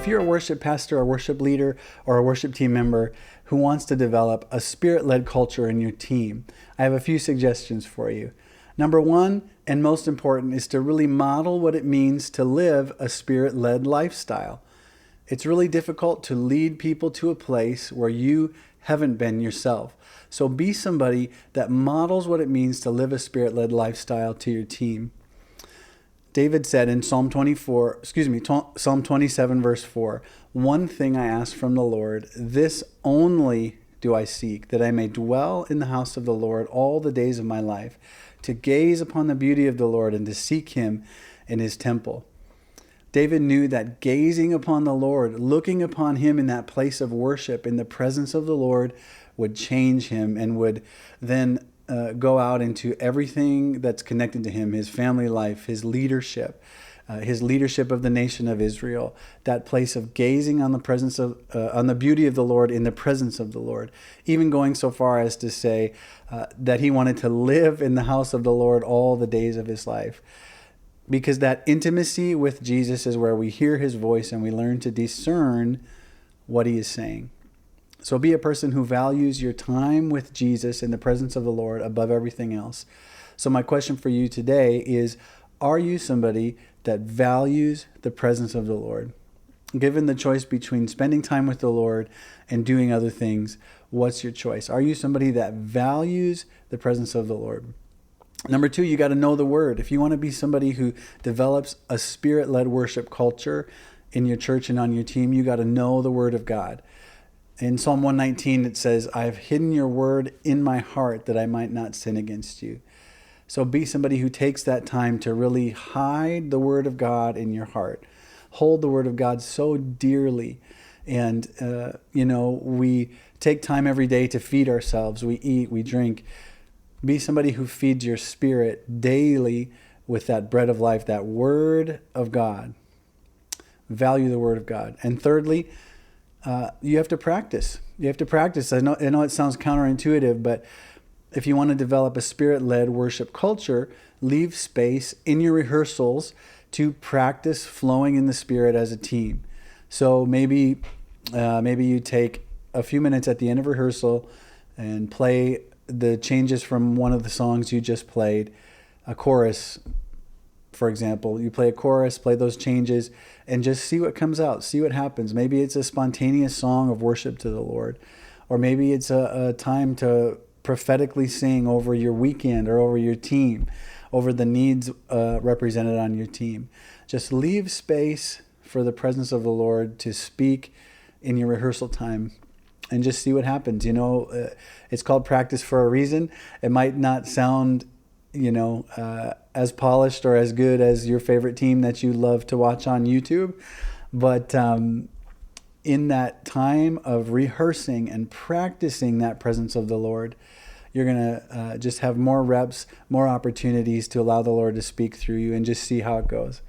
If you're a worship pastor, a worship leader, or a worship team member who wants to develop a spirit-led culture in your team, I have a few suggestions for you. Number one, and most important, is to really model what it means to live a spirit-led lifestyle. It's really difficult to lead people to a place where you haven't been yourself. So be somebody that models what it means to live a spirit-led lifestyle to your team. David said in Psalm 27, verse 4, "One thing I ask from the Lord, this only do I seek, that I may dwell in the house of the Lord all the days of my life, to gaze upon the beauty of the Lord and to seek him in his temple." David knew that gazing upon the Lord, looking upon him in that place of worship, in the presence of the Lord, would change him and would then go out into everything that's connected to him, his family life, his leadership of the nation of Israel, that place of gazing on the presence of, on the beauty of the Lord in the presence of the Lord, even going so far as to say that he wanted to live in the house of the Lord all the days of his life. Because that intimacy with Jesus is where we hear his voice and we learn to discern what he is saying. So be a person who values your time with Jesus in the presence of the Lord above everything else. So my question for you today is, are you somebody that values the presence of the Lord? Given the choice between spending time with the Lord and doing other things, what's your choice? Are you somebody that values the presence of the Lord? Number two, you got to know the Word. If you want to be somebody who develops a spirit-led worship culture in your church and on your team, you got to know the Word of God. In Psalm 119, it says, "I have hidden your word in my heart that I might not sin against you." So be somebody who takes that time to really hide the Word of God in your heart. Hold the Word of God so dearly. And, we take time every day to feed ourselves. We eat, we drink. Be somebody who feeds your spirit daily with that bread of life, that Word of God. Value the Word of God. And thirdly, you have to practice. You have to practice. I know it sounds counterintuitive, but if you want to develop a spirit-led worship culture, leave space in your rehearsals to practice flowing in the Spirit as a team. So maybe you take a few minutes at the end of rehearsal and play the changes from one of the songs you just played, a chorus, for example. You play a chorus, play those changes, and just see what comes out, see what happens. Maybe it's a spontaneous song of worship to the Lord, or maybe it's a time to prophetically sing over your weekend or over your team, over the needs represented on your team. Just leave space for the presence of the Lord to speak in your rehearsal time and just see what happens. It's called practice for a reason. It might not sound as polished or as good as your favorite team that you love to watch on YouTube. But in that time of rehearsing and practicing that presence of the Lord, you're going to just have more reps, more opportunities to allow the Lord to speak through you and just see how it goes.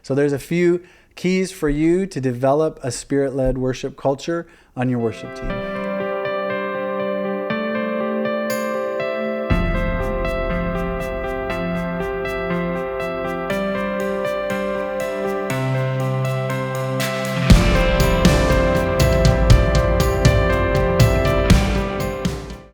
So there's a few keys for you to develop a spirit-led worship culture on your worship team.